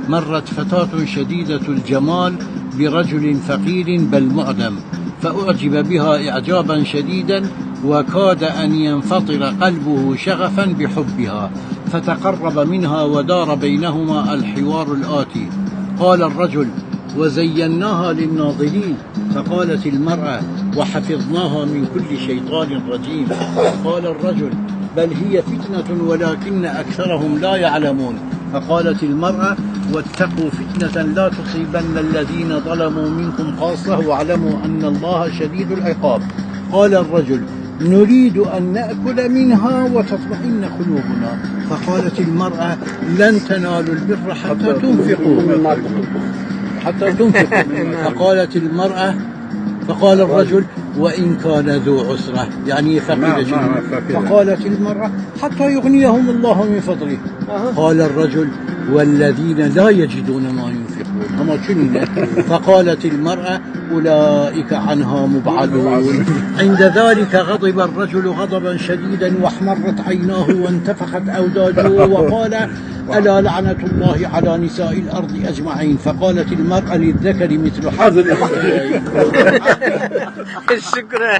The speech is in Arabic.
مرت فتاة شديدة الجمال برجل فقير بل معدم، فأعجب بها إعجابا شديدا، وكاد أن ينفطر قلبه شغفا بحبها، فتقرب منها ودار بينهما الحوار الآتي. قال الرجل: وزيناها للناظرين. فقالت المرأة: وحفظناها من كل شيطان رجيم. قال الرجل: بل هي فتنة ولكن أكثرهم لا يعلمون. فقالت المرأة: واتقوا فتنة لا تصيبن الذين ظلموا منكم خاصة واعلموا أن الله شديد العقاب. قال الرجل: نريد أن نأكل منها وتطمئن قلوبنا. فقالت المرأة: لن تنالوا البر حتى تنفقوا. فقال الرجل: وإن كان ذو عسرة، يعني فقير. فقالت المرأة: حتى يغنيهم الله من فضله. قال الرجل: والذين لا يجدون ما ينفقون. فقالت المرأة: أولئك عنها مبعدون. عند ذلك غضب الرجل غضبا شديدا، واحمرت عيناه وانتفخت أوداجه، وقال: ألا لعنة الله على نساء الأرض أجمعين. فقالت المرأة: للذكر مثل حظ الأنثيين. شكرا.